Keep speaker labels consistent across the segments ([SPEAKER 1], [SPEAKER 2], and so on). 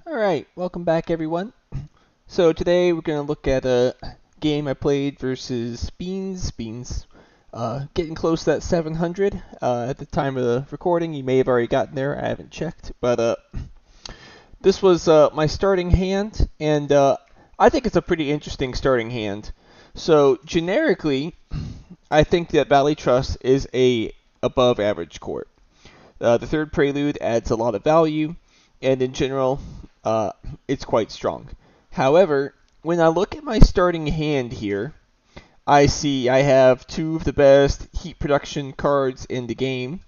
[SPEAKER 1] Alright, welcome back everyone. So today we're going to look at a game I played versus Beans. Beans getting close to that 700 at the time of the recording. You may have already gotten there, I haven't checked. But this was my starting hand, and I think it's a pretty interesting starting hand. So generically, I think that Valley Trust is a above average court. The third prelude adds a lot of value, and in general, uh, it's quite strong. However, when I look at my starting hand here, I see I have two of the best heat production cards in the game,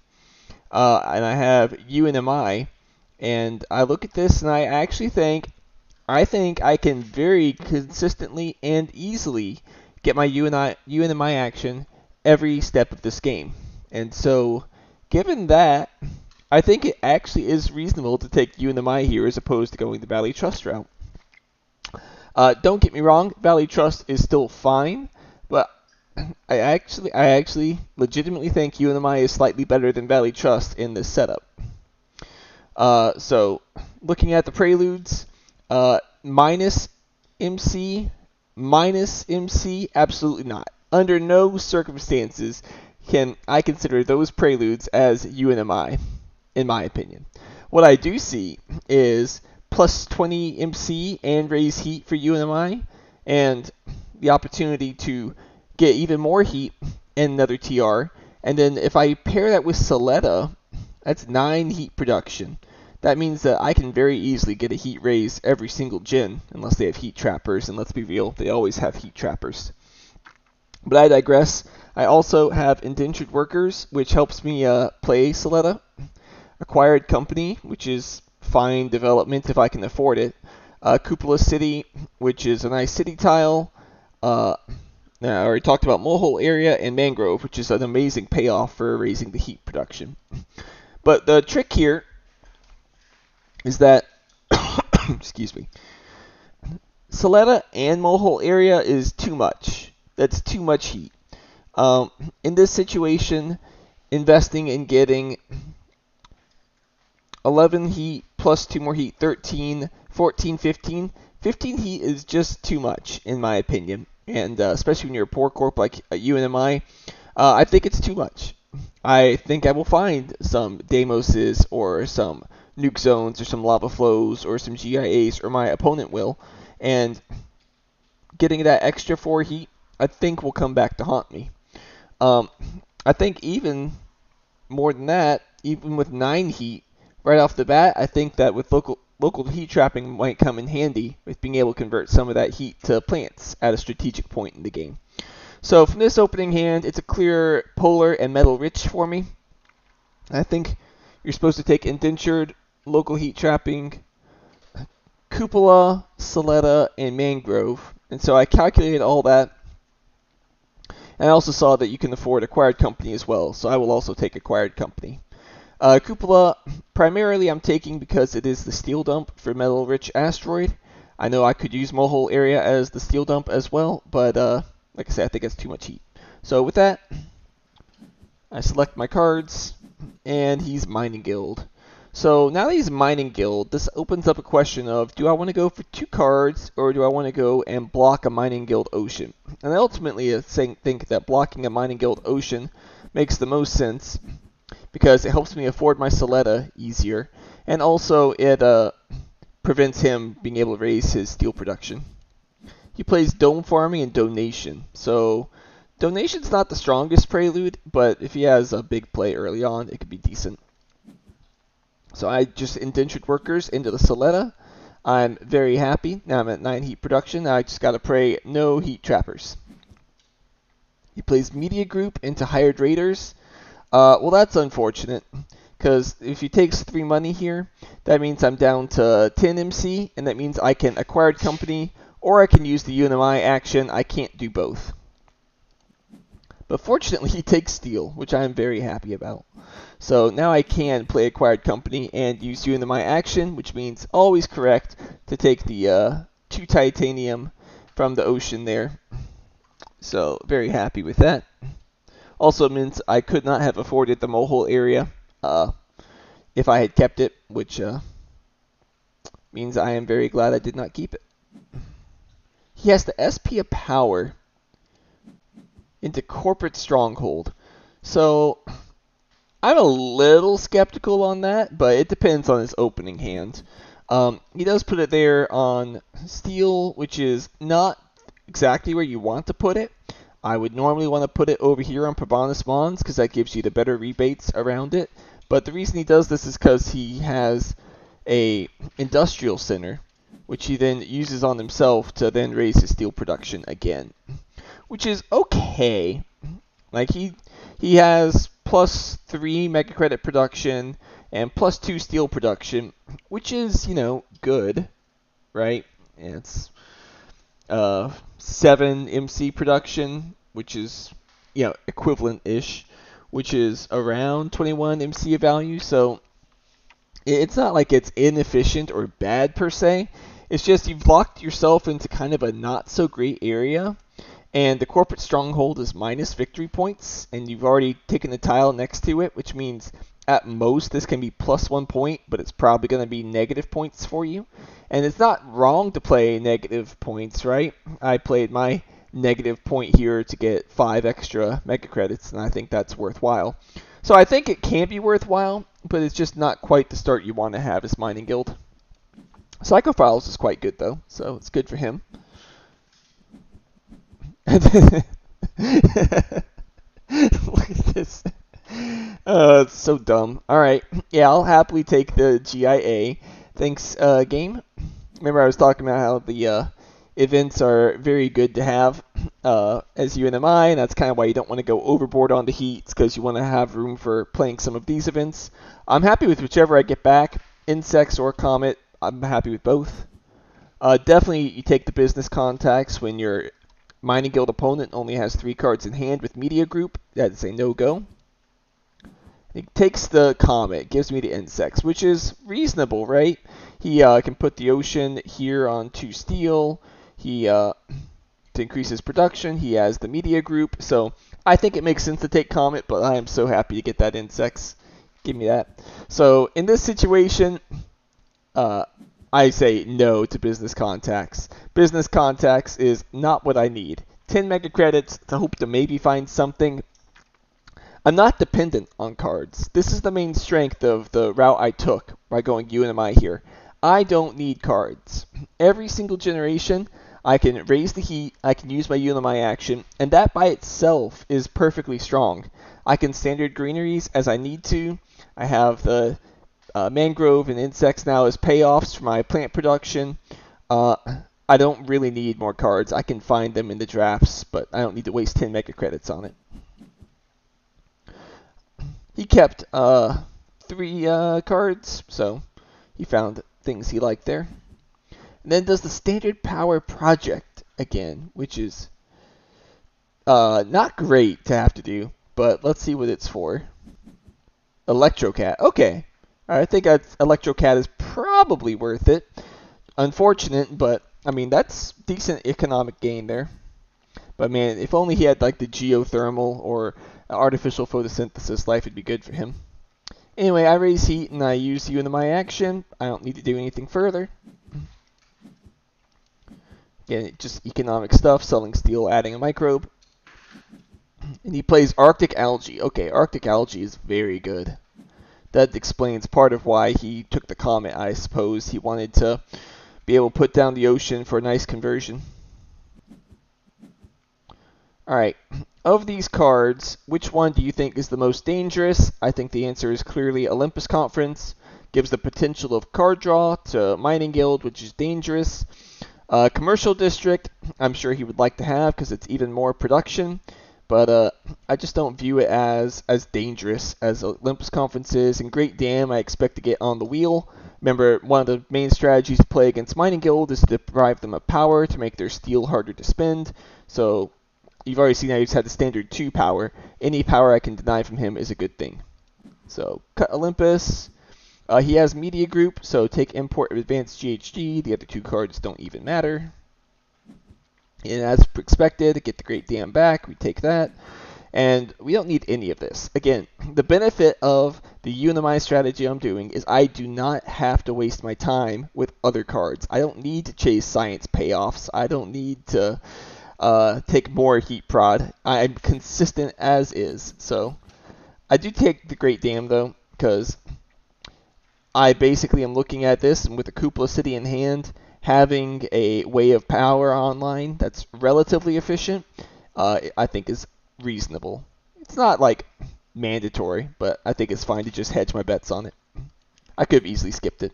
[SPEAKER 1] and I have UNMI. And I look at this, and I actually think I can very consistently and easily get my UNMI action every step of this game. And so, given that, I think it actually is reasonable to take UNMI here as opposed to going the Valley Trust route. Don't get me wrong, Valley Trust is still fine, but I actually legitimately think UNMI is slightly better than Valley Trust in this setup. So, looking at the preludes, minus MC, absolutely not. Under no circumstances can I consider those preludes as UNMI, in my opinion. What I do see is plus 20 MC and raise heat for UNMI, and the opportunity to get even more heat and another TR. And then if I pair that with Soletta, that's 9 heat production. That means that I can very easily get a heat raise every single gen, unless they have heat trappers, and let's be real, they always have heat trappers. But I digress. I also have indentured workers, which helps me play Soletta. Acquired company, which is fine development if I can afford it. Cupola City, which is a nice city tile. Now, I already talked about Molehole Area, and Mangrove, which is an amazing payoff for raising the heat production. But the trick here is that, excuse me, Soletta and Molehole Area is too much. That's too much heat. In this situation, investing in getting 11 heat plus 2 more heat, 13, 14, 15. 15 heat is just too much, in my opinion. And especially when you're a poor corp like UNMI, I think it's too much. I think I will find some Deimoses or some nuke zones or some lava flows or some GIAs, or my opponent will. And getting that extra 4 heat, I think will come back to haunt me. I think even more than that, even with 9 heat, right off the bat, I think that with local heat trapping might come in handy with being able to convert some of that heat to plants at a strategic point in the game. So from this opening hand, it's a clear polar and metal rich for me. I think you're supposed to take indentured, local heat trapping, cupola, Soletta, and mangrove. And so I calculated all that. And I also saw that you can afford acquired company as well, so I will also take acquired company. Cupola, primarily I'm taking because it is the steel dump for metal rich asteroid. I know I could use Molehole Area as the steel dump as well, but like I said, I think it's too much heat. So with that, I select my cards, and he's Mining Guild. So now that he's Mining Guild, this opens up a question of, do I want to go for 2 cards, or do I want to go and block a Mining Guild Ocean? And I ultimately think that blocking a Mining Guild Ocean makes the most sense, because it helps me afford my Soletta easier, and also it prevents him being able to raise his steel production. He plays Dome Farming and Donation, so Donation's not the strongest prelude, but if he has a big play early on, it could be decent. So I just indentured workers into the Soletta. I'm very happy. Now I'm at 9 heat production. Now I just gotta pray no heat trappers. He plays Media Group into Hired Raiders. Well, that's unfortunate, because if he takes 3 money here, that means I'm down to 10 MC, and that means I can acquired company, or I can use the UNMI action. I can't do both. But fortunately, he takes steel, which I am very happy about. So now I can play acquired company and use UNMI action, which means always correct to take the 2 titanium from the ocean there. So very happy with that. Also means I could not have afforded the Molehole Area if I had kept it, which means I am very glad I did not keep it. He has the SP of Power into Corporate Stronghold. So I'm a little skeptical on that, but it depends on his opening hand. He does put it there on Steel, which is not exactly where you want to put it. I would normally want to put it over here on Pavanis Mons because that gives you the better rebates around it. But the reason he does this is because he has a industrial center, which he then uses on himself to then raise his steel production again, which is okay. Like he has +3 mega credit production and +2 steel production, which is, good, right? And it's 7 MC production, which is, equivalent-ish, which is around 21 MC of value. So it's not like it's inefficient or bad per se. It's just you've locked yourself into kind of a not so great area. And the corporate stronghold is minus victory points, and you've already taken a tile next to it, which means at most this can be +1 point, but it's probably going to be negative points for you. And it's not wrong to play negative points, right? I played my negative point here to get 5 extra mega credits, and I think that's worthwhile. So I think it can be worthwhile, but it's just not quite the start you want to have as Mining Guild. Psychophiles is quite good, though, so it's good for him. Look at this. It's so dumb. Alright, yeah, I'll happily take the GIA. Thanks, game. Remember I was talking about how the events are very good to have as UNMI, and that's kind of why you don't want to go overboard on the heats, because you want to have room for playing some of these events. I'm happy with whichever I get back, Insects or Comet. I'm happy with both. Definitely you take the business contacts when your Mining Guild opponent only has 3 cards in hand with Media Group. That is a no-go. He takes the Comet, gives me the Insects, which is reasonable, right? He can put the Ocean here onto Steel. He to increase his production. He has the Media Group, so I think it makes sense to take Comet, but I am so happy to get that Insects. Give me that. So in this situation, I say no to business contacts. Business contacts is not what I need. 10 mega credits to hope to maybe find something. I'm not dependent on cards. This is the main strength of the route I took by going UNMI here. I don't need cards. Every single generation, I can raise the heat, I can use my UNMI action, and that by itself is perfectly strong. I can standard greeneries as I need to. I have the mangrove and insects now as payoffs for my plant production. I don't really need more cards. I can find them in the drafts, but I don't need to waste 10 mega credits on it. He kept 3 cards, so he found things he liked there. And then does the standard power project again, which is not great to have to do, but let's see what it's for. Electrocat. Okay. I think Electrocat is probably worth it. Unfortunate, but I mean that's decent economic gain there. But man, if only he had like the geothermal or artificial photosynthesis, life would be good for him. Anyway, I raise heat and I use UNMI action. I don't need to do anything further. Again, just economic stuff, selling steel, adding a microbe. And he plays Arctic Algae. Okay, Arctic Algae is very good. That explains part of why he took the Comet, I suppose. He wanted to be able to put down the Ocean for a nice conversion. Alright, of these cards, which one do you think is the most dangerous? I think the answer is clearly Olympus Conference. Gives the potential of card draw to Mining Guild, which is dangerous. Commercial District, I'm sure he would like to have because it's even more production. But I just don't view it as dangerous as Olympus Conference is. And Great Dam, I expect to get on the wheel. Remember, one of the main strategies to play against Mining Guild is to deprive them of power to make their steel harder to spend. So you've already seen how he's had the standard 2 power. Any power I can deny from him is a good thing. So cut Olympus. He has Media Group, so take Import of Advanced GHG. The other 2 cards don't even matter. And as expected, get the Great Dam back. We take that. And we don't need any of this. Again, the benefit of the UNMI strategy I'm doing is I do not have to waste my time with other cards. I don't need to chase science payoffs. I don't need to take more heat prod. I'm consistent as is. So I do take the Great Dam though, because I basically am looking at this, and with the Cupola City in hand, having a way of power online that's relatively efficient, I think is reasonable. It's not like mandatory, but I think it's fine to just hedge my bets on it. I could have easily skipped it.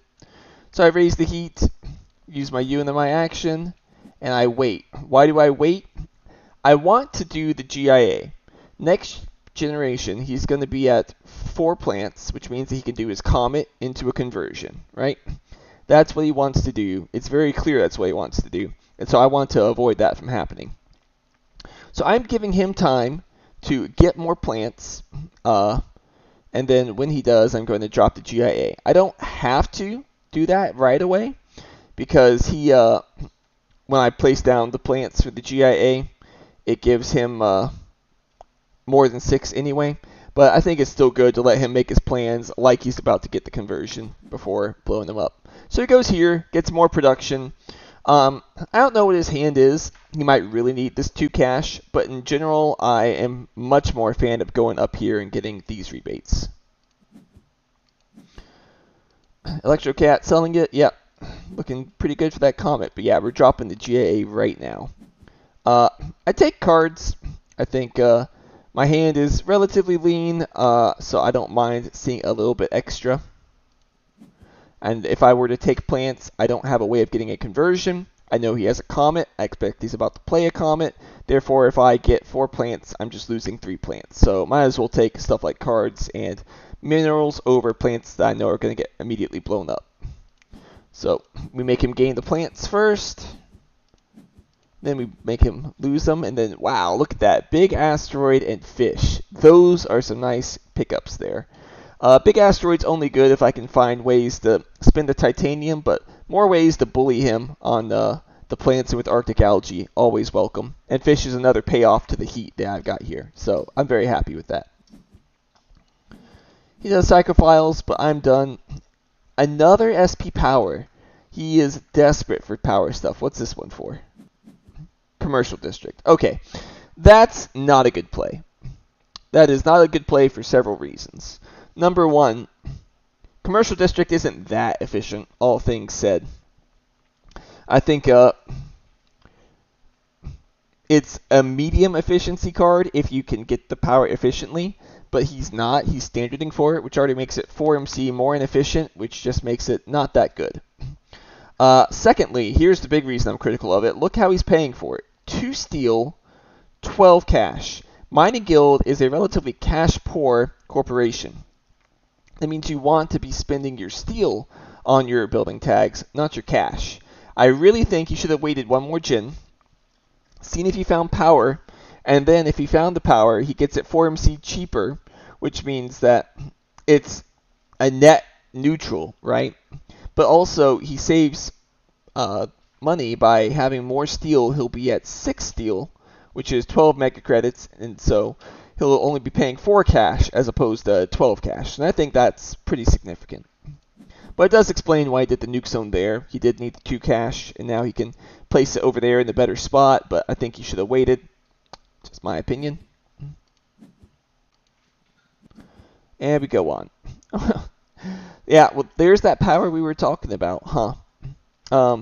[SPEAKER 1] So I raise the heat, use my UNMI action, and I wait. Why do I wait? I want to do the GIA. Next generation, he's going to be at 4 plants, which means that he can do his comet into a conversion, right? That's what he wants to do. It's very clear that's what he wants to do. And so I want to avoid that from happening. So I'm giving him time to get more plants, and then when he does, I'm going to drop the GIA. I don't have to do that right away, because he, when I place down the plants for the GIA, it gives him more than 6 anyway. But I think it's still good to let him make his plans like he's about to get the conversion before blowing them up. So he goes here, gets more production. I don't know what his hand is. He might really need this 2 cash, but in general, I am much more a fan of going up here and getting these rebates. Electrocat selling it, yep. Looking pretty good for that comet, but yeah, we're dropping the GAA right now. I take cards. I think my hand is relatively lean, so I don't mind seeing a little bit extra. And if I were to take plants, I don't have a way of getting a conversion. I know he has a comet. I expect he's about to play a comet. Therefore, if I get 4 plants, I'm just losing 3 plants. So might as well take stuff like cards and minerals over plants that I know are going to get immediately blown up. So we make him gain the plants first. Then we make him lose them. And then, wow, look at that. Big asteroid and fish. Those are some nice pickups there. Big asteroid's only good if I can find ways to spin the titanium, but more ways to bully him on the plants with Arctic algae, always welcome. And fish is another payoff to the heat that I've got here, so I'm very happy with that. He does Psychophiles, but I'm done. Another SP power. He is desperate for power stuff. What's this one for? Commercial District. Okay, that's not a good play. That is not a good play for several reasons. Number 1, Commercial District isn't that efficient, all things said. I think it's a medium efficiency card if you can get the power efficiently, but he's not. He's standarding for it, which already makes it 4 MC more inefficient, which just makes it not that good. Secondly, here's the big reason I'm critical of it. Look how he's paying for it. 2 steel, 12 cash. Mining Guild is a relatively cash-poor corporation. That means you want to be spending your steel on your building tags, not your cash. I really think you should have waited 1 more gen, seen if he found power, and then if he found the power, he gets it 4 MC cheaper, which means that it's a net neutral, right? But also, he saves money by having more steel. He'll be at 6 steel, which is 12 mega credits, and so he'll only be paying 4 cash as opposed to 12 cash. And I think that's pretty significant. But it does explain why he did the nuke zone there. He did need the 2 cash, and now he can place it over there in the better spot, but I think he should have waited. Just my opinion. And we go on. Yeah, well, there's that power we were talking about, huh?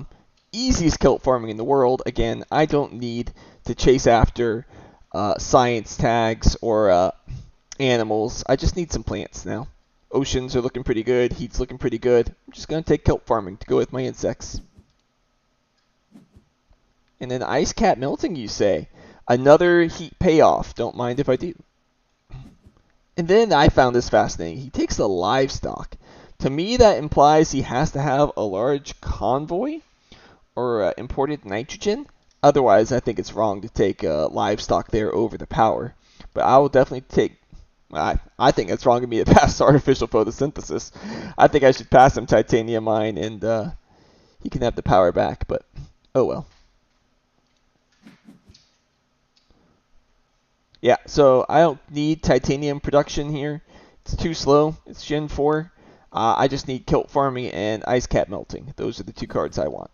[SPEAKER 1] Easiest kelp farming in the world. Again, I don't need to chase after science tags or animals. I just need some plants now. Oceans are looking pretty good. Heat's looking pretty good. I'm just going to take kelp farming to go with my insects. And then ice cap melting, you say? Another heat payoff. Don't mind if I do. And then I found this fascinating. He takes the livestock. To me, that implies he has to have a large convoy or imported nitrogen. Otherwise, I think it's wrong to take livestock there over the power. But I will definitely take... I think it's wrong of me to pass artificial photosynthesis. I think I should pass him titanium mine, and he can have the power back. But, oh well. Yeah, so I don't need titanium production here. It's too slow. It's Gen 4. I just need Kilt Farming and Ice Cap Melting. Those are the two cards I want.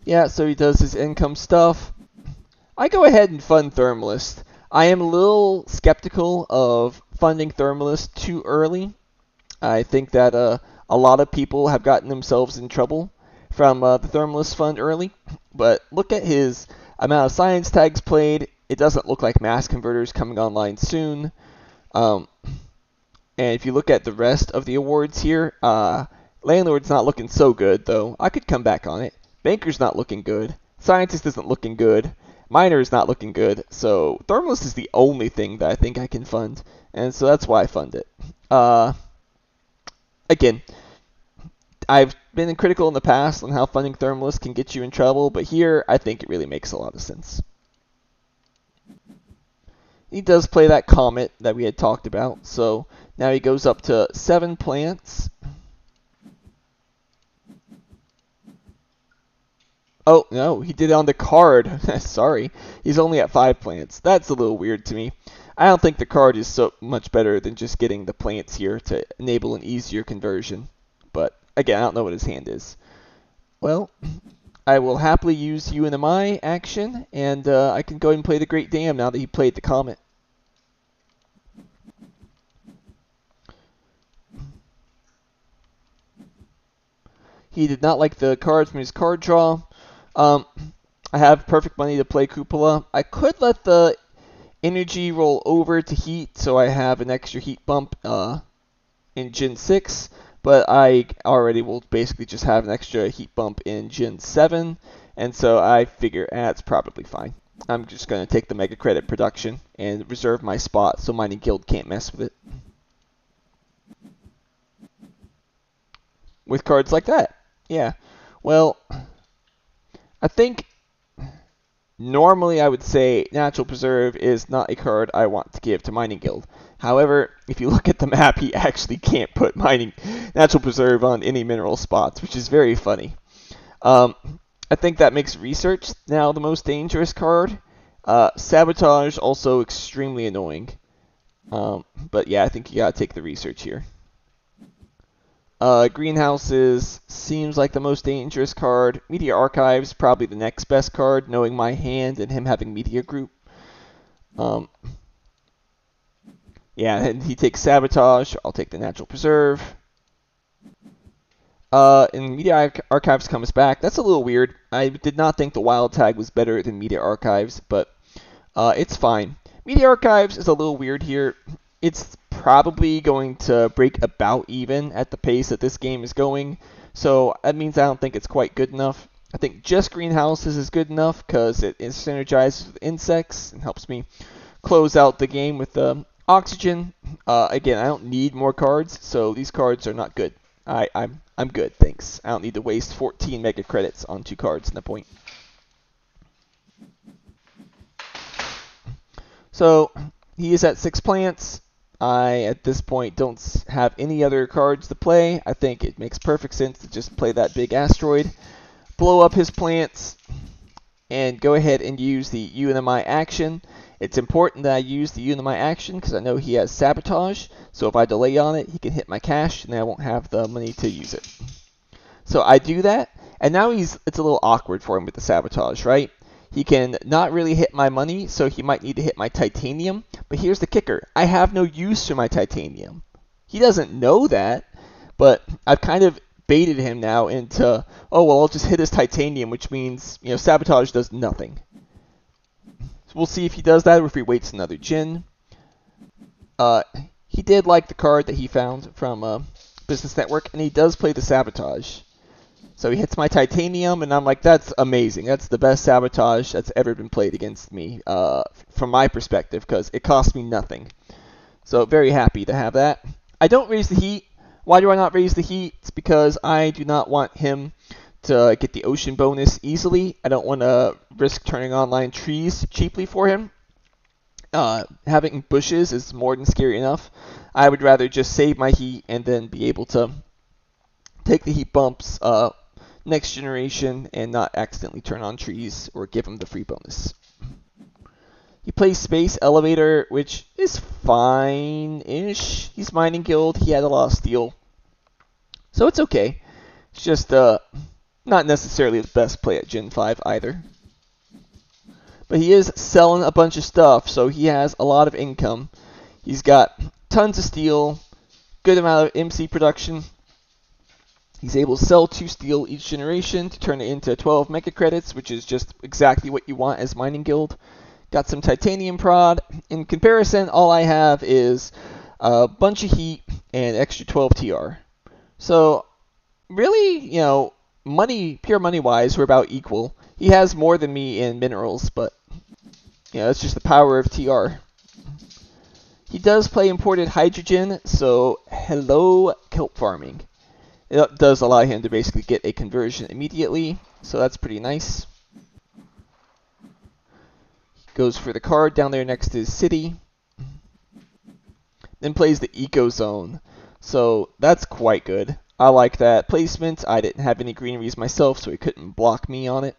[SPEAKER 1] Yeah, so he does his income stuff. I go ahead and fund Thermalist. I am a little skeptical of funding Thermalist too early. I think that a lot of people have gotten themselves in trouble from the Thermalist fund early. But look at his amount of science tags played. It doesn't look like mass converters coming online soon. And if you look at the rest of the awards here, Landlord's not looking so good, though. I could come back on it. Banker's not looking good. Scientist isn't looking good. Miner's not looking good. So Thermalist is the only thing that I think I can fund. And so that's why I fund it. Again, I've been critical in the past on how funding Thermalist can get you in trouble, but here I think it really makes a lot of sense. He does play that Comet that we had talked about, so now he goes up to 7 plants. Oh, no, he did it on the card. Sorry, he's only at 5 plants. That's a little weird to me. I don't think the card is so much better than just getting the plants here to enable an easier conversion. But, again, I don't know what his hand is. Well, I will happily use UNMI action, and I can go ahead and play the Great Dam now that he played the Comet. He did not like the cards from his card draw. I have perfect money to play Cupola. I could let the energy roll over to heat, so I have an extra heat bump in Gen 6, but I already will basically just have an extra heat bump in Gen 7, and so I figure it's probably fine. I'm just going to take the Mega Credit production and reserve my spot so Mining Guild can't mess with it. With cards like that. Yeah. Well, I think normally I would say Natural Preserve is not a card I want to give to Mining Guild. However, if you look at the map, he actually can't put Natural Preserve on any mineral spots, which is very funny. I think that makes Research now the most dangerous card. Sabotage also extremely annoying. But yeah, I think you gotta take the Research here. Greenhouses seems like the most dangerous card. Media Archives probably the next best card, knowing my hand and him having Media Group. Yeah, and he takes Sabotage. I'll take the Natural Preserve. And Media Archives comes back. That's a little weird. I did not think the Wild Tag was better than Media Archives, but it's fine. Media Archives is a little weird here. It's probably going to break about even at the pace that this game is going, so that means I don't think it's quite good enough. I think just Greenhouses is good enough because it synergizes with insects and helps me close out the game with Oxygen. Again, I don't need more cards, so these cards are not good. I'm good, thanks. I don't need to waste 14 Mega Credits on 2 cards in the point. So he is at 6 plants. I, at this point, don't have any other cards to play. I think it makes perfect sense to just play that big asteroid, blow up his plants, and go ahead and use the UNMI action. It's important that I use the UNMI action because I know he has Sabotage, so if I delay on it, he can hit my cash, and I won't have the money to use it. So I do that, and now it's a little awkward for him with the Sabotage, right? He can not really hit my money, so he might need to hit my titanium. But here's the kicker. I have no use for my titanium. He doesn't know that, but I've kind of baited him now into, oh, well, I'll just hit his titanium, which means, Sabotage does nothing. So we'll see if he does that or if he waits another gen. He did like the card that he found from Business Network, and he does play the Sabotage. So he hits my titanium, and I'm like, that's amazing. That's the best Sabotage that's ever been played against me, from my perspective, because it cost me nothing. So very happy to have that. I don't raise the heat. Why do I not raise the heat? It's because I do not want him to get the ocean bonus easily. I don't want to risk turning online trees cheaply for him. Having bushes is more than scary enough. I would rather just save my heat and then be able to take the heat bumps next generation and not accidentally turn on trees or give him the free bonus. He plays Space Elevator, which is fine-ish. He's Mining Guild. He had a lot of steel. So it's okay. It's just not necessarily the best play at Gen 5 either. But he is selling a bunch of stuff, so he has a lot of income. He's got tons of steel, good amount of MC production. He's able to sell 2 steel each generation to turn it into 12 mega credits, which is just exactly what you want as Mining Guild. Got some titanium prod. In comparison, all I have is a bunch of heat and extra 12 TR. So, really, pure money-wise, we're about equal. He has more than me in minerals, but, it's just the power of TR. He does play imported hydrogen, so hello, kelp farming. It does allow him to basically get a conversion immediately, so that's pretty nice. Goes for the card down there next to his city. Then plays the Eco Zone. So that's quite good. I like that placement. I didn't have any greeneries myself, so he couldn't block me on it.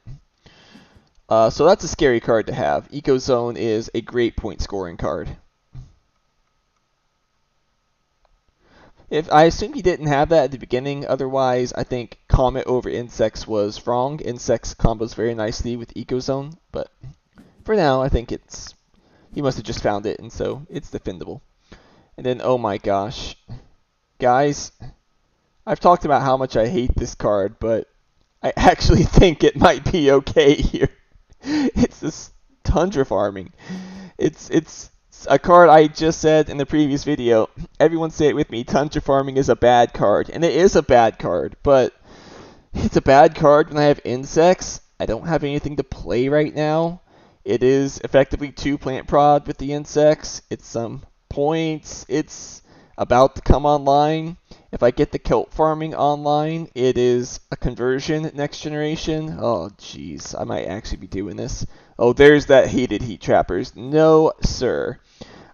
[SPEAKER 1] So that's a scary card to have. Eco Zone is a great point scoring card. I assume he didn't have that at the beginning. Otherwise, I think Comet over Insects was wrong. Insects combos very nicely with Eco Zone, but for now, I think he must have just found it, and so it's defendable. And then, oh my gosh. Guys, I've talked about how much I hate this card, but I actually think it might be okay here. It's this Tundra Farming. It's a card I just said in the previous video. Everyone say it with me. Tundra Farming is a bad card, and it is a bad card, but it's a bad card when I have insects. I don't have anything to play right now. It is effectively 2 plant prod with the insects. It's some points. It's about to come online. If I get the kelp farming online, it is a conversion next generation. Oh, jeez. I might actually be doing this. Oh, there's that hated heat trappers. No, sir.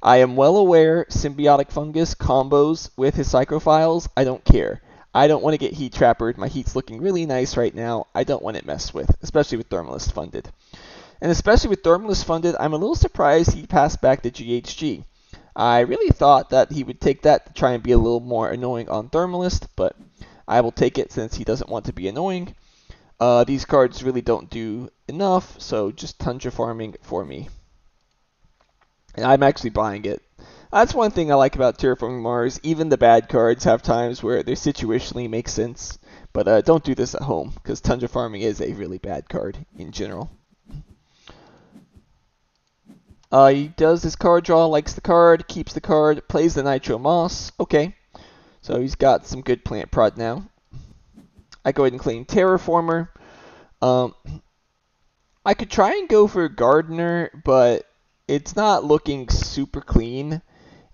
[SPEAKER 1] I am well aware symbiotic fungus combos with his psychophiles. I don't care. I don't want to get heat trappered. My heat's looking really nice right now. I don't want it messed with, especially with Thermalist funded. And especially with Thermalist funded, I'm a little surprised he passed back the GHG. I really thought that he would take that to try and be a little more annoying on Thermalist, but I will take it since he doesn't want to be annoying. These cards really don't do enough, so just Tundra Farming for me. And I'm actually buying it. That's one thing I like about Terraforming Mars. Even the bad cards have times where they situationally make sense. But don't do this at home, because Tundra Farming is a really bad card in general. He does his card draw, likes the card, keeps the card, plays the Nitro Moss. Okay, so he's got some good plant prod now. I go ahead and claim Terraformer. I could try and go for Gardener, but it's not looking super clean.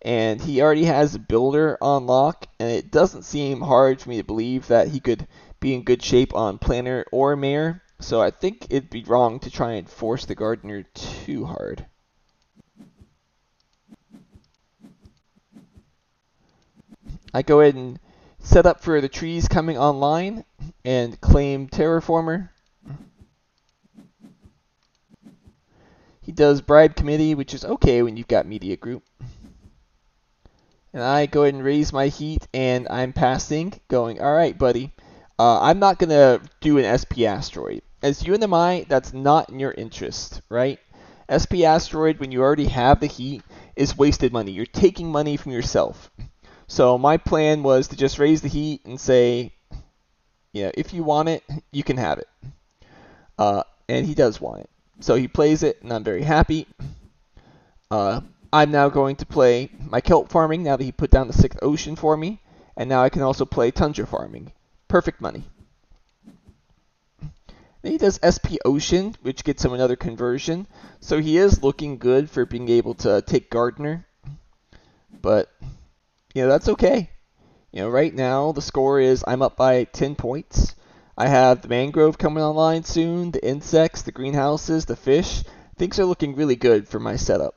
[SPEAKER 1] And he already has a Builder on lock, and it doesn't seem hard for me to believe that he could be in good shape on Planner or Mare. So I think it'd be wrong to try and force the Gardener too hard. I go ahead and set up for the trees coming online and claim Terraformer. He does Bribe Committee, which is okay when you've got Media Group. And I go ahead and raise my heat, and I'm passing, going, alright, buddy. I'm not going to do an SP Asteroid. As UNMI, that's not in your interest, right? SP Asteroid, when you already have the heat, is wasted money. You're taking money from yourself. So my plan was to just raise the heat and say, if you want it, you can have it. And he does want it. So he plays it, and I'm very happy. I'm now going to play my kelp farming now that he put down the 6th ocean for me. And now I can also play Tundra farming. Perfect money. Then he does SP Ocean, which gets him another conversion. So he is looking good for being able to take Gardener. But, that's okay. Right now the score is I'm up by 10 points. I have the mangrove coming online soon, the insects, the greenhouses, the fish. Things are looking really good for my setup.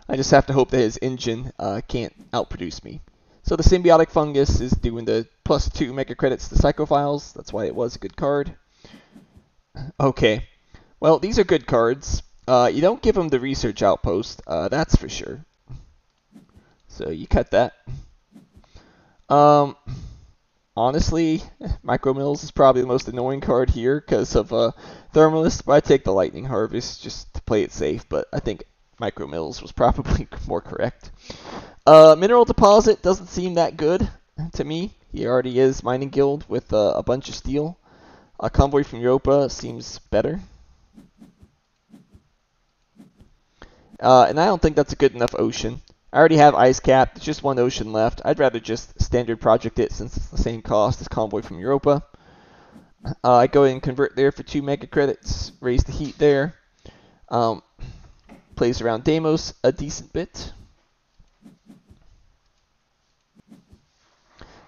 [SPEAKER 1] I just have to hope that his engine can't outproduce me. So the symbiotic fungus is doing the +2 mega credits to psychophiles. That's why it was a good card. Okay. Well, these are good cards. You don't give them the research outpost, that's for sure. So you cut that. Honestly, Micro Mills is probably the most annoying card here because of Thermalist, but I take the Lightning Harvest just to play it safe, but I think Micro Mills was probably more correct. Mineral Deposit doesn't seem that good to me. He already is Mining Guild with a bunch of steel. A Convoy from Europa seems better. And I don't think that's a good enough ocean. I already have Ice Cap. There's just one ocean left. I'd rather just standard project it since it's the same cost as Convoy from Europa. I go ahead and convert there for 2 mega credits. Raise the heat there. Plays around Deimos a decent bit.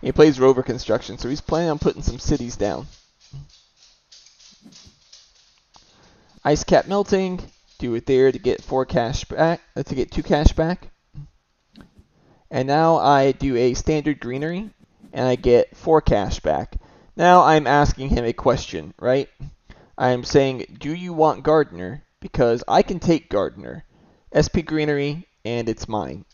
[SPEAKER 1] He plays Rover Construction, so he's planning on putting some cities down. Ice Cap Melting. Do it there to get 4 cash back, to get 2 cash back. And now I do a standard greenery, and I get 4 cash back. Now I'm asking him a question, right? I'm saying, do you want Gardener? Because I can take Gardener. SP greenery, and it's mine.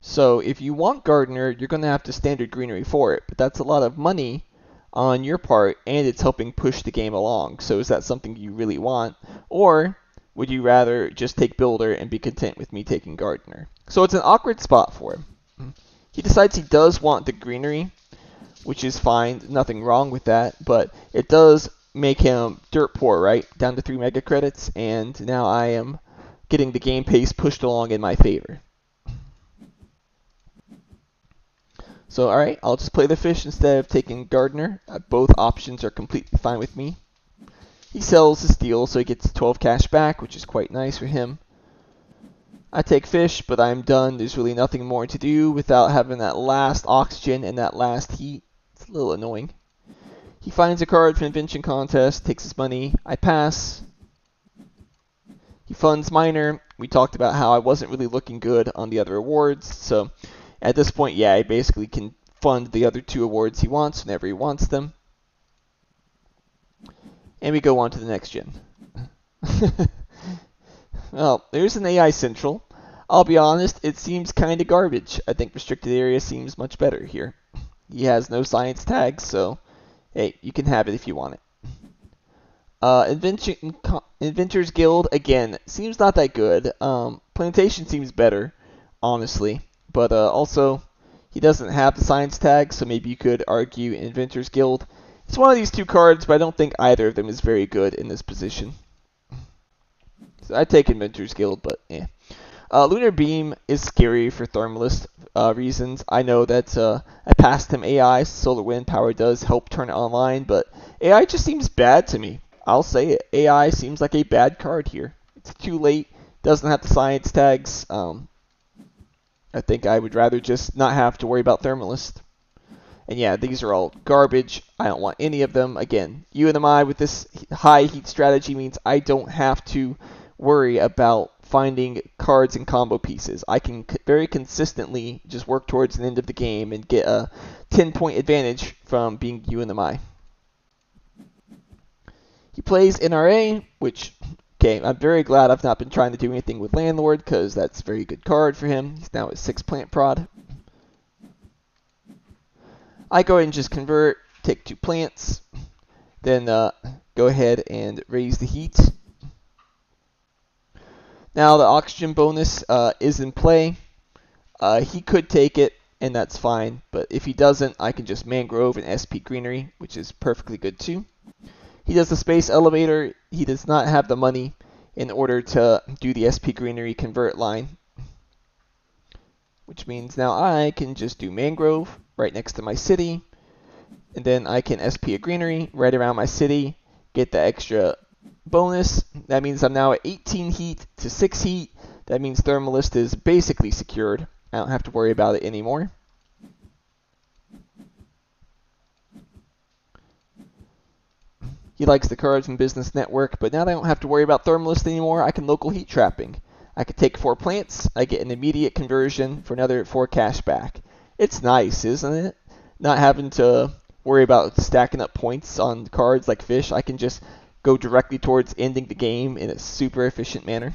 [SPEAKER 1] So if you want Gardener, you're going to have to standard greenery for it. But that's a lot of money on your part, and it's helping push the game along. So is that something you really want? Or would you rather just take Builder and be content with me taking Gardener? So it's an awkward spot for him. He decides he does want the greenery, which is fine. Nothing wrong with that. But it does make him dirt poor, right? Down to 3 mega credits. And now I am getting the game pace pushed along in my favor. So, alright, I'll just play the fish instead of taking Gardener. Both options are completely fine with me. He sells his steel, so he gets 12 cash back, which is quite nice for him. I take fish, but I'm done. There's really nothing more to do without having that last oxygen and that last heat. It's a little annoying. He finds a card from Invention Contest, takes his money. I pass. He funds Miner. We talked about how I wasn't really looking good on the other awards, so at this point, yeah, he basically can fund the other 2 awards he wants whenever he wants them. And we go on to the next gen. Well, there's an AI Central. I'll be honest, it seems kind of garbage. I think Restricted Area seems much better here. He has no science tags, so hey, you can have it if you want it. Inventors Guild, again, seems not that good. Plantation seems better, honestly. But also, he doesn't have the science tag, so maybe you could argue Inventors Guild. It's one of these 2 cards, but I don't think either of them is very good in this position. So I take Inventors Guild, but yeah. Lunar Beam is scary for Thermalist reasons. I know that I passed him AI. Solar Wind Power does help turn it online, but AI just seems bad to me. I'll say it. AI seems like a bad card here. It's too late. Doesn't have the science tags. I think I would rather just not have to worry about Thermalist. And yeah, these are all garbage. I don't want any of them. Again, UNMI with this high heat strategy means I don't have to worry about finding cards and combo pieces. I can very consistently just work towards the end of the game and get a 10-point advantage from being UNMI. He plays NRA, which, okay, I'm very glad I've not been trying to do anything with Landlord because that's a very good card for him. He's now at 6 plant prod. I go ahead and just convert, take 2 plants, then go ahead and raise the heat. Now the oxygen bonus is in play. He could take it, and that's fine, but if he doesn't, I can just mangrove and SP greenery, which is perfectly good too. He does the space elevator. He does not have the money in order to do the SP greenery convert line, which means now I can just do mangrove right next to my city, and then I can SP a greenery right around my city, get the extra bonus. That means I'm now at 18 heat to 6 heat. That means Thermalist is basically secured. I don't have to worry about it anymore. He likes the cards from Business Network, but now that I don't have to worry about Thermalist anymore, I can local heat trapping. I could take 4 plants, I get an immediate conversion for another 4 cash back. It's nice, isn't it? Not having to worry about stacking up points on cards like fish. I can just go directly towards ending the game in a super efficient manner.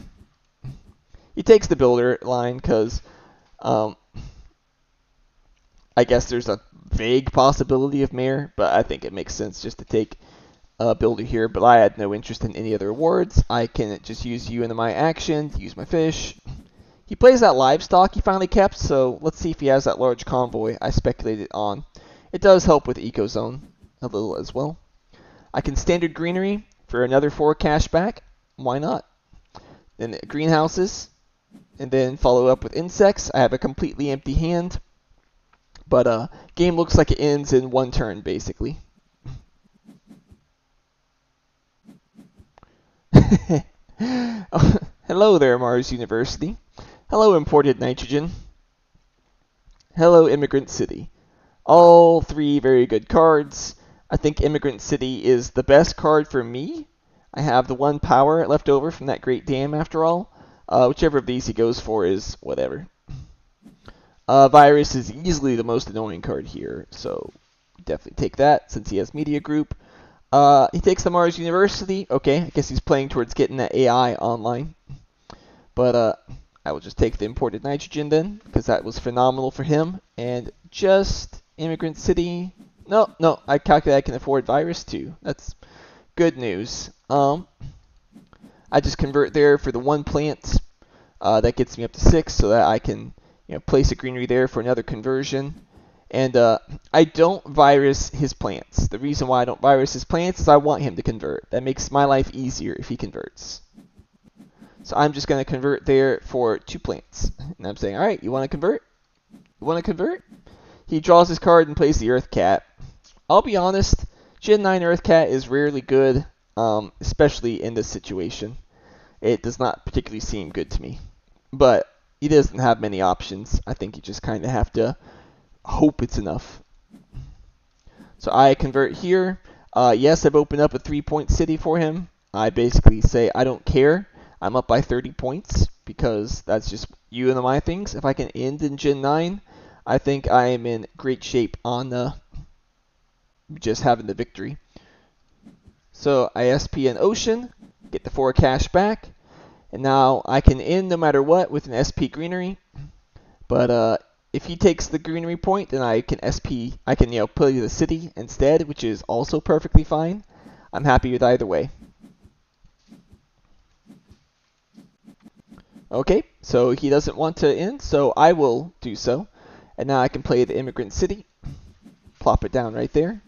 [SPEAKER 1] He takes the builder line because I guess there's a vague possibility of mayor, but I think it makes sense just to take a builder here. But I had no interest in any other rewards. I can just use UNMI action to use my fish. He plays that livestock he finally kept, so let's see if he has that large convoy I speculated on. It does help with Ecozone a little as well. I can standard greenery for another 4 cashback. Why not? Then greenhouses, and then follow up with insects. I have a completely empty hand, but game looks like it ends in 1 turn, basically. Hello there, Mars University. Hello, Imported Nitrogen. Hello, Immigrant City. All 3 very good cards. I think Immigrant City is the best card for me. I have the 1 power left over from that Great Dam after all. Whichever of these he goes for is whatever. Virus is easily the most annoying card here, so definitely take that since he has Media Group. He takes the Mars University. Okay, I guess he's playing towards getting that AI online. But I will just take the Imported Nitrogen then, because that was phenomenal for him. And just Immigrant City. No, I calculate I can afford Virus too. That's good news. I just convert there for the 1 plant. That gets me up to 6, so that I can place a greenery there for another conversion. And I don't virus his plants. The reason why I don't virus his plants is I want him to convert. That makes my life easier if he converts. So I'm just going to convert there for 2 plants. And I'm saying, alright, you want to convert? You want to convert? He draws his card and plays the Earth Cat. I'll be honest, Gen 9 Earth Cat is rarely good, especially in this situation. It does not particularly seem good to me. But he doesn't have many options. I think you just kind of have to hope it's enough. So I convert here. Yes, I've opened up a 3-point city for him. I basically say I don't care. I'm up by 30 points because that's just UNMI things. If I can end in Gen 9, I think I am in great shape on just having the victory. So I SP an Ocean, get the 4 cash back, and now I can end no matter what with an SP Greenery. But if he takes the greenery point, then I can play the city instead, which is also perfectly fine. I'm happy with either way. Okay, so he doesn't want to end, so I will do so. And now I can play the Immigrant City. Plop it down right there.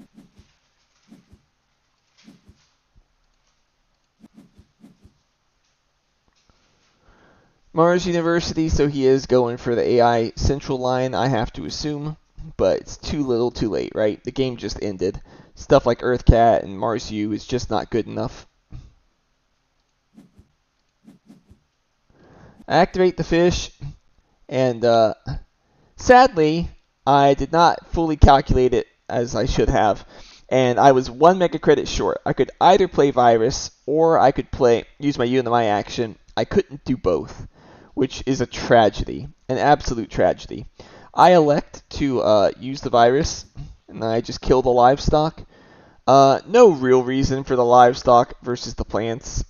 [SPEAKER 1] Mars University, so he is going for the AI central line, I have to assume. But it's too little too late, right? The game just ended. Stuff like Earth Cat and Mars U is just not good enough. I activate the fish, and sadly, I did not fully calculate it as I should have, and I was 1 mega credit short. I could either play Virus, or I could use my UNMI action. I couldn't do both, which is a tragedy, an absolute tragedy. I elect to use the Virus, and I just kill the livestock. No real reason for the livestock versus the plants.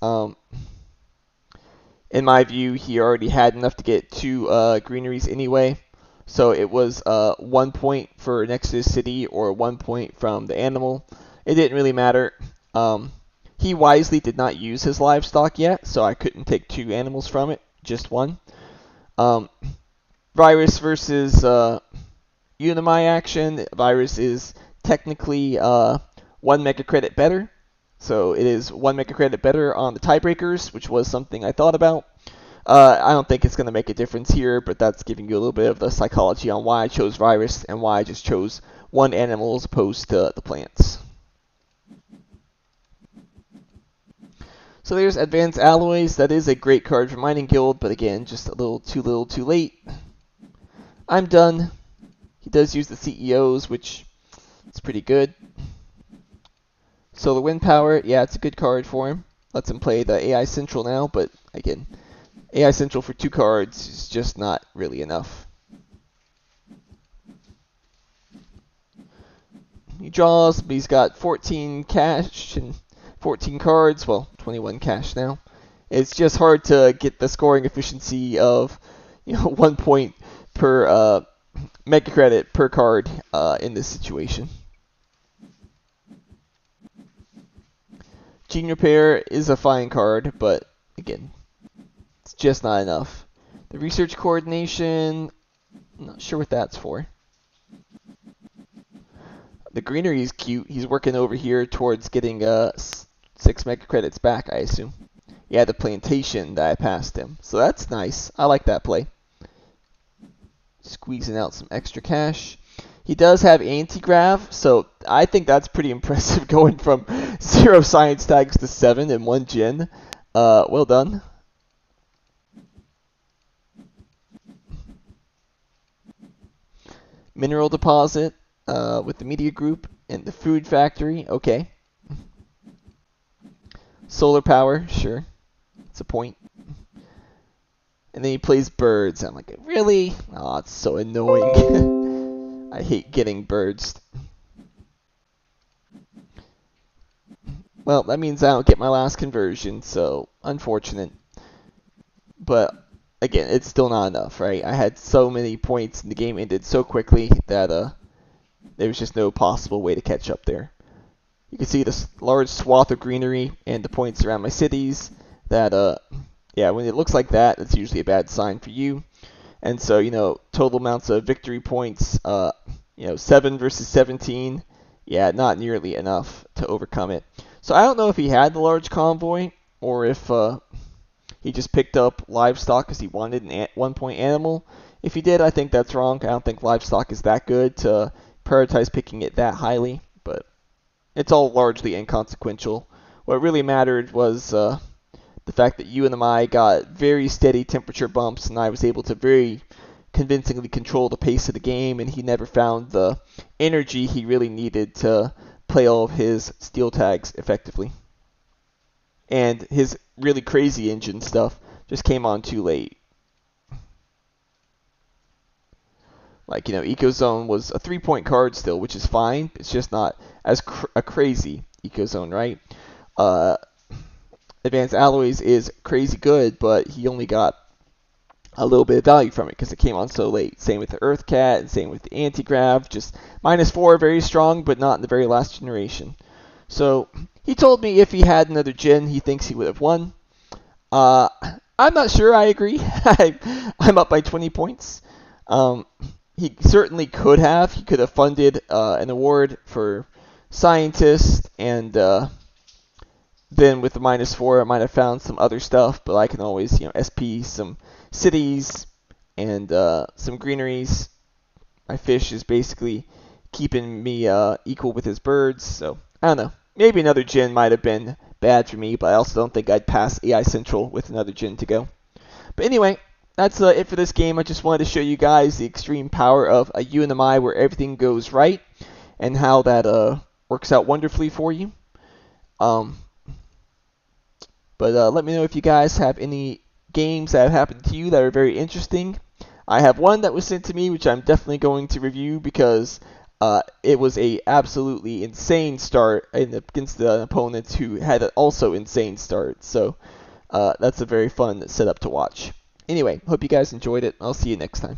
[SPEAKER 1] In my view, he already had enough to get 2 greeneries anyway. So it was 1 point for next to the city or 1 point from the animal. It didn't really matter. He wisely did not use his livestock yet, so I couldn't take 2 animals from it, just 1. Virus versus UNMI action. Virus is technically 1 mega credit better. So it is 1 mega credit better on the tiebreakers, which was something I thought about. I don't think it's going to make a difference here, but that's giving you a little bit of the psychology on why I chose Virus and why I just chose 1 animal as opposed to the plants. So there's Advanced Alloys. That is a great card for Mining Guild, but again, just a little too late. I'm done. He does use the CEOs, which is pretty good. Solar Wind Power, yeah, it's a good card for him. Lets him play the AI Central now, but again, AI Central for 2 cards is just not really enough. draws, but he's got 14 cash and 14 cards. Well, 21 cash now. It's just hard to get the scoring efficiency of 1 point per mega credit per card in this situation. Gene Repair is a fine card, but again, it's just not enough. The Research Coordination, I'm not sure what that's for. The greenery is cute. He's working over here towards getting 6 mega credits back, I assume. Yeah, the plantation that I passed him. So that's nice. I like that play. Squeezing out some extra cash. He does have anti-grav, so I think that's pretty impressive going from 0 science tags to 7 in 1 gen. Well done. Mineral deposit with the media group and the food factory. Okay. Solar power, sure. It's a point. And then he plays birds. I'm like, really? Oh, it's so annoying. I hate getting birds. Well, that means I don't get my last conversion, so unfortunate. But again, it's still not enough, right? I had so many points and the game ended so quickly that there was just no possible way to catch up there. You can see this large swath of greenery and the points around my cities that, yeah, when it looks like that, it's usually a bad sign for you. And so, total amounts of victory points, 7 versus 17, yeah, not nearly enough to overcome it. So I don't know if he had the large convoy or if he just picked up livestock because he wanted an 1-point animal. If he did, I think that's wrong. I don't think livestock is that good to prioritize picking it that highly, but it's all largely inconsequential. What really mattered was the fact that UNMI got very steady temperature bumps, and I was able to very convincingly control the pace of the game, and he never found the energy he really needed to play all of his steel tags effectively. And his really crazy engine stuff just came on too late. Like, Ecozone was a 3-point card still, which is fine. It's just not as a crazy Ecozone, right? Advanced Alloys is crazy good, but he only got a little bit of value from it because it came on so late. Same with the Earth Cat and same with the Anti-Grav. Just -4, very strong, but not in the very last generation. So he told me if he had another gen, he thinks he would have won. I'm not sure I agree. I'm up by 20 points. He certainly could have. He could have funded an award for scientists, and then with the -4, I might have found some other stuff, but I can always, SP some cities and some greeneries. My fish is basically keeping me equal with his birds, so I don't know. Maybe another gen might have been bad for me, but I also don't think I'd pass AI Central with another gen to go. But anyway, that's it for this game. I just wanted to show you guys the extreme power of a UNMI where everything goes right and how that works out wonderfully for you. But let me know if you guys have any games that have happened to you that are very interesting. I have one that was sent to me, which I'm definitely going to review because it was a absolutely insane start against the opponent who had an also insane start. So that's a very fun setup to watch. Anyway, hope you guys enjoyed it. I'll see you next time.